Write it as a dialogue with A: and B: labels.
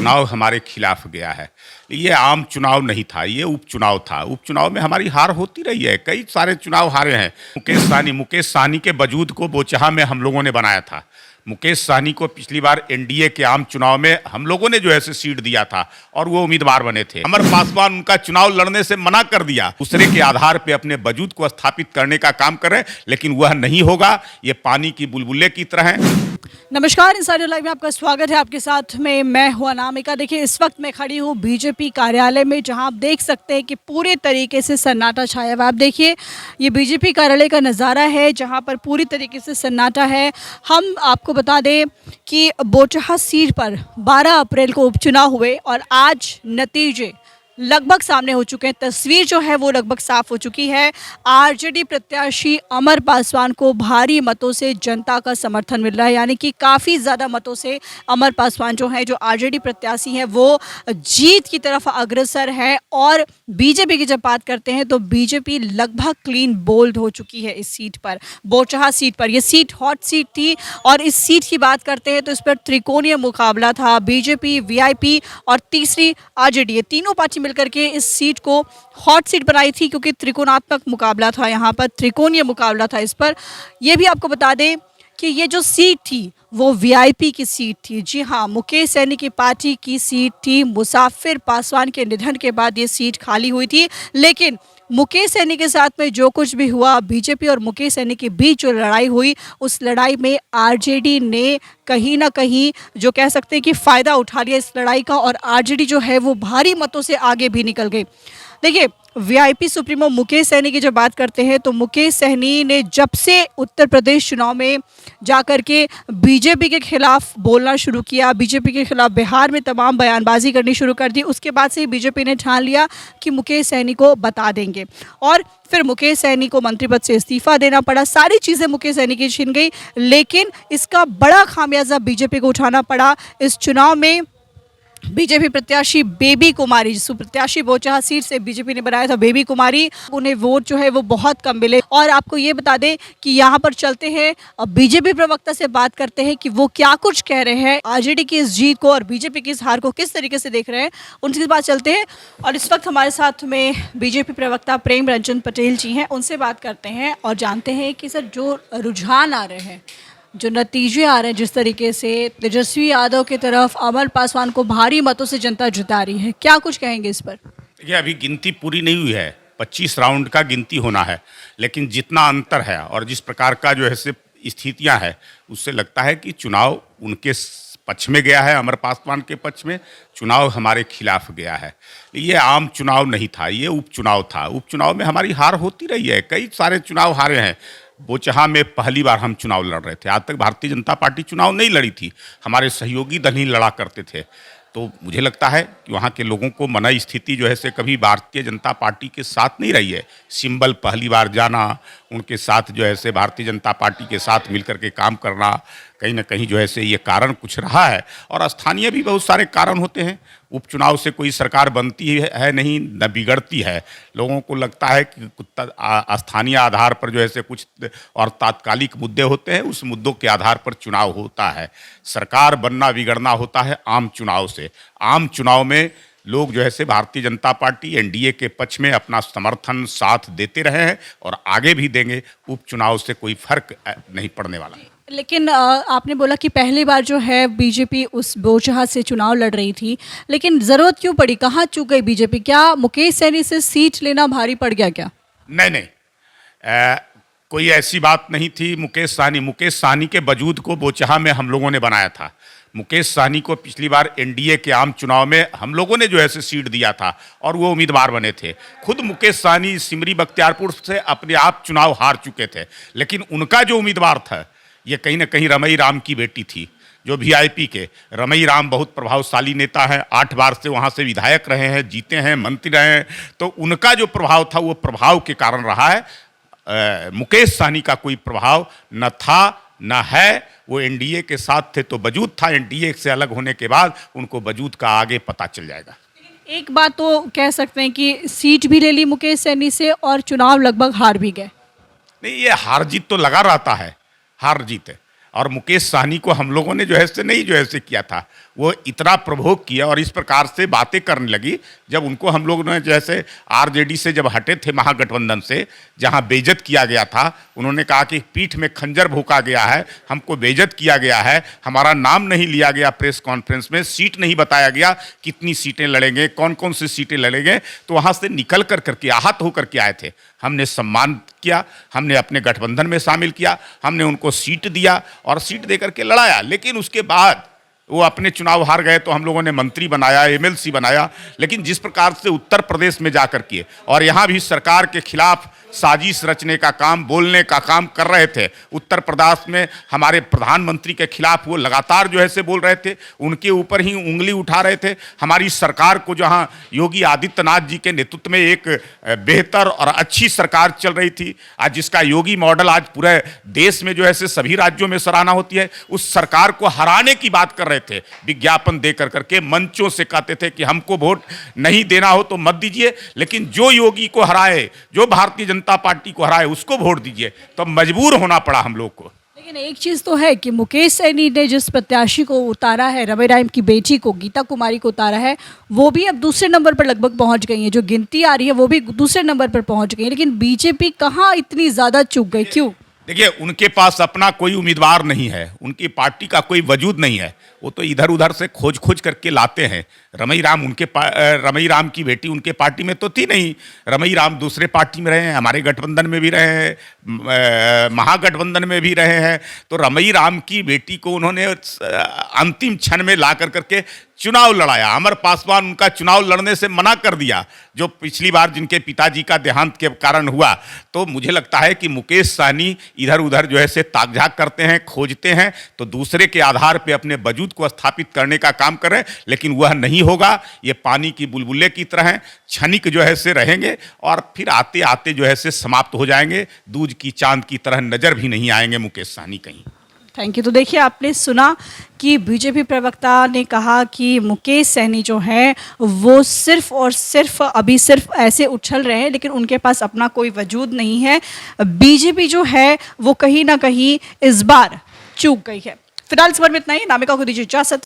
A: चुनाव हमारे खिलाफ गया है। ये आम चुनाव नहीं था, ये उपचुनाव था। उपचुनाव में हमारी हार होती रही है, कई सारे चुनाव हारे हैं। मुकेश सहनी के वजूद को बोचहा में हम लोगों ने बनाया था। मुकेश सहनी को पिछली बार एनडीए के आम चुनाव में हम लोगों ने जो है सीट दिया था और वो उम्मीदवार बने थे। अमर पासवान उनका चुनाव लड़ने से मना कर दिया। दूसरे के आधार पे अपने वजूद को स्थापित करने का काम कर रहे हैं, लेकिन वह नहीं होगा। ये पानी की बुलबुले की तरह है।
B: नमस्कार, इनसाइडर लाइव में आपका स्वागत है। आपके साथ में मैं हूं अनामिका। देखिए, इस वक्त मैं खड़ी हूं बीजेपी कार्यालय में, जहां आप देख सकते हैं कि पूरे तरीके से सन्नाटा छाया हुआ है। आप देखिए, ये बीजेपी कार्यालय का नज़ारा है जहां पर पूरी तरीके से सन्नाटा है। हम आपको बता दें कि बोचहा सीट पर 12 अप्रैल को उपचुनाव हुए और आज नतीजे लगभग सामने हो चुके हैं। तस्वीर जो है वो लगभग साफ हो चुकी है। आरजेडी प्रत्याशी अमर पासवान को भारी मतों से जनता का समर्थन मिल रहा है, यानी कि काफ़ी ज़्यादा मतों से अमर पासवान जो है, जो आरजेडी प्रत्याशी हैं, वो जीत की तरफ अग्रसर है। और बीजेपी की जब बात करते हैं तो बीजेपी लगभग क्लीन बोल्ड हो चुकी है इस सीट पर, बोचहा सीट पर। यह सीट हॉट सीट थी और इस सीट की बात करते हैं तो इस पर त्रिकोणीय मुकाबला था। बीजेपी, वीआईपी और तीसरी आरजेडी, ये तीनों पार्टी मिलकर के इस सीट को हॉट सीट बनाई थी, क्योंकि त्रिकोणात्मक मुकाबला था, यहाँ पर त्रिकोणीय मुकाबला था इस पर। यह भी आपको बता दें कि ये जो सीट थी वो वीआईपी की सीट थी। जी हाँ, मुकेश सहनी की पार्टी की सीट थी। मुसाफिर पासवान के निधन के बाद ये सीट खाली हुई थी, लेकिन मुकेश सहनी के साथ में जो कुछ भी हुआ, बीजेपी और मुकेश सहनी के बीच जो लड़ाई हुई, उस लड़ाई में आरजेडी ने कहीं ना कहीं जो कह सकते हैं कि फ़ायदा उठा लिया इस लड़ाई का, और आरजेडी जो है वो भारी मतों से आगे भी निकल गई। देखिए, वीआईपी सुप्रीमो मुकेश सहनी की जब बात करते हैं तो मुकेश सहनी ने जब से उत्तर प्रदेश चुनाव में जाकर के बीजेपी के खिलाफ बोलना शुरू किया, बीजेपी के खिलाफ बिहार में तमाम बयानबाजी करनी शुरू कर दी, उसके बाद से ही बीजेपी ने ठान लिया कि मुकेश सहनी को बता देंगे। और फिर मुकेश सहनी को मंत्री पद से इस्तीफा देना पड़ा, सारी चीज़ें मुकेश सहनी की छिन गई। लेकिन इसका बड़ा खामियाजा बीजेपी को उठाना पड़ा। इस चुनाव में बीजेपी प्रत्याशी बेबी कुमारी, जिस प्रत्याशी बोचहा सीट से बीजेपी ने बनाया था बेबी कुमारी, उन्हें वोट जो है वो बहुत कम मिले। और आपको ये बता दें कि यहाँ पर चलते हैं, बीजेपी प्रवक्ता से बात करते हैं कि वो क्या कुछ कह रहे हैं, आरजेडी की इस जीत को और बीजेपी की इस हार को किस तरीके से देख रहे हैं, उनसे बात चलते हैं। और इस वक्त हमारे साथ में बीजेपी प्रवक्ता प्रेम रंजन पटेल जी हैं, उनसे बात करते हैं और जानते हैं कि सर, जो रुझान आ रहे हैं, जो नतीजे आ रहे हैं, जिस तरीके से तेजस्वी यादव की तरफ अमर पासवान को भारी मतों से जनता जिता रही है, क्या कुछ कहेंगे इस पर?
A: देखिए, अभी गिनती पूरी नहीं हुई है, 25 राउंड का गिनती होना है, लेकिन जितना अंतर है और जिस प्रकार का जो है स्थितियां हैं, उससे लगता है कि चुनाव उनके पक्ष में गया है, अमर पासवान के पक्ष में। चुनाव हमारे खिलाफ गया है। ये आम चुनाव नहीं था, ये उपचुनाव था। उपचुनाव में हमारी हार होती रही है, कई सारे चुनाव हारे हैं। बोचहा में पहली बार हम चुनाव लड़ रहे थे। आज तक भारतीय जनता पार्टी चुनाव नहीं लड़ी थी, हमारे सहयोगी दल ही लड़ा करते थे। तो मुझे लगता है कि वहाँ के लोगों को मन स्थिति जो है से कभी भारतीय जनता पार्टी के साथ नहीं रही है। सिंबल पहली बार जाना, उनके साथ जो है से भारतीय जनता पार्टी के साथ मिलकर के काम करना, कहीं ना कहीं जो है से ये कारण कुछ रहा है। और स्थानीय भी बहुत सारे कारण होते हैं। उपचुनाव से कोई सरकार बनती है नहीं, न बिगड़ती है। लोगों को लगता है कि स्थानीय आधार पर जो है से कुछ और तात्कालिक मुद्दे होते हैं, उस मुद्दों के आधार पर चुनाव होता है। सरकार बनना बिगड़ना होता है आम चुनाव से। आम चुनाव में लोग जो है से भारतीय जनता पार्टी एनडीए के पक्ष में अपना समर्थन साथ देते रहे हैं और आगे भी देंगे। उपचुनाव से कोई फर्क नहीं पड़ने वाला।
B: लेकिन आपने बोला कि पहली बार जो है बीजेपी उस बोचहा से चुनाव लड़ रही थी, लेकिन ज़रूरत क्यों पड़ी? कहाँ चूक गई बीजेपी? क्या मुकेश सहनी से सीट लेना भारी पड़ गया क्या?
A: नहीं, कोई ऐसी बात नहीं थी। मुकेश सहनी के वजूद को बोचहा में हम लोगों ने बनाया था। मुकेश सहनी को पिछली बार एनडीए के आम चुनाव में हम लोगों ने जो है सीट दिया था और वो उम्मीदवार बने थे। खुद मुकेश सहनी सिमरी बख्तियारपुर से अपने आप चुनाव हार चुके थे, लेकिन उनका जो उम्मीदवार था, ये कहीं ना कहीं रमई राम की बेटी थी, जो वीआईपी के। रमई राम बहुत प्रभावशाली नेता है, 8 बार से वहाँ से विधायक रहे हैं, जीते हैं, मंत्री रहे हैं। तो उनका जो प्रभाव था वो प्रभाव के कारण रहा है। मुकेश सहनी का कोई प्रभाव न था न है। वो एनडीए के साथ थे तो वजूद था, एनडीए से अलग होने के बाद उनको वजूद का आगे पता चल जाएगा।
B: एक बात तो कह सकते हैं कि सीट भी ले ली मुकेश सहनी से और चुनाव लगभग हार भी गए।
A: नहीं, ये हार जीत तो लगा रहता है, हार जीत है। और मुकेश सहनी को हम लोगों ने जो है से नहीं जो है से किया था, वो इतना प्रभोग किया और इस प्रकार से बातें करने लगी जब उनको हम लोग ने जैसे आरजेडी से जब हटे थे महागठबंधन से, जहां बेइज्जत किया गया था, उन्होंने कहा कि पीठ में खंजर भोंका गया है, हमको बेइज्जत किया गया है, हमारा नाम नहीं लिया गया प्रेस कॉन्फ्रेंस में, सीट नहीं बताया गया कितनी सीटें लड़ेंगे, कौन कौन सी सीटें लड़ेंगे, तो वहां से निकल कर करके आहत होकर के आए थे। हमने सम्मान किया, हमने अपने गठबंधन में शामिल किया, हमने उनको सीट दिया और सीट देकर के लड़ाया। लेकिन उसके बाद वो अपने चुनाव हार गए तो हम लोगों ने मंत्री बनाया, एमएलसी बनाया। लेकिन जिस प्रकार से उत्तर प्रदेश में जाकर के और यहाँ भी सरकार के खिलाफ साजिश रचने का काम, बोलने का काम कर रहे थे, उत्तर प्रदेश में हमारे प्रधानमंत्री के खिलाफ वो लगातार जो है से बोल रहे थे, उनके ऊपर ही उंगली उठा रहे थे। हमारी सरकार को जहाँ योगी आदित्यनाथ जी के नेतृत्व में एक बेहतर और अच्छी सरकार चल रही थी, आज जिसका योगी मॉडल आज पूरे देश में जो है से सभी राज्यों में सराहना होती है, उस सरकार को हराने की बात कर रहे थे। विज्ञापन देकर करके मंचों से कहते थे कि हमको वोट नहीं देना हो तो मत दीजिए, लेकिन जो योगी को हराए, जो भारतीय जनता पार्टी को हराए, उसको वोट दीजिए। तो मजबूर होना पड़ा हम लोग को।
B: लेकिन एक चीज़ तो है कि मुकेश सहनी ने जिस प्रत्याशी को उतारा है, रवि राम की बेटी को, गीता कुमारी को उतारा है, वो भी अब दूसरे नंबर पर लगभग पहुंच गई है। जो गिनती आ रही है वो भी दूसरे नंबर पर पहुंच गई है। लेकिन बीजेपी कहाँ इतनी ज़्यादा चूक गई, क्यों?
A: देखिए, उनके पास अपना कोई उम्मीदवार नहीं है, उनकी पार्टी का कोई वजूद नहीं है। वो तो इधर उधर से खोज खोज करके लाते हैं। रमई राम की बेटी उनके पार्टी में तो थी नहीं, रमई राम दूसरे पार्टी में रहे हैं, हमारे गठबंधन में भी रहे हैं, महागठबंधन में भी रहे हैं। तो रमई राम की बेटी को उन्होंने अंतिम क्षण में ला करके चुनाव लड़ाया। अमर पासवान उनका चुनाव लड़ने से मना कर दिया, जो पिछली बार जिनके पिताजी का देहांत के कारण हुआ। तो मुझे लगता है कि मुकेश सहनी इधर उधर जो है से ताक-झाक करते हैं, खोजते हैं, तो दूसरे के आधार पे अपने वजूद को स्थापित करने का काम कर रहे हैं। लेकिन वह नहीं होगा। ये पानी की बुलबुले की तरह हैं, क्षणिक जो है से रहेंगे और फिर आते आते जो है से समाप्त हो जाएंगे। दूज की चांद की तरह नजर भी नहीं आएंगे मुकेश सहनी कहीं।
B: Thank you. तो देखिए, आपने सुना कि बीजेपी प्रवक्ता ने कहा कि मुकेश सहनी जो है वो सिर्फ और सिर्फ अभी सिर्फ ऐसे उछल रहे हैं, लेकिन उनके पास अपना कोई वजूद नहीं है। बीजेपी जो है वो कहीं ना कहीं इस बार चूक गई है। फिलहाल इस बार में इतना ही। नामिका को दीजिए इजाजत।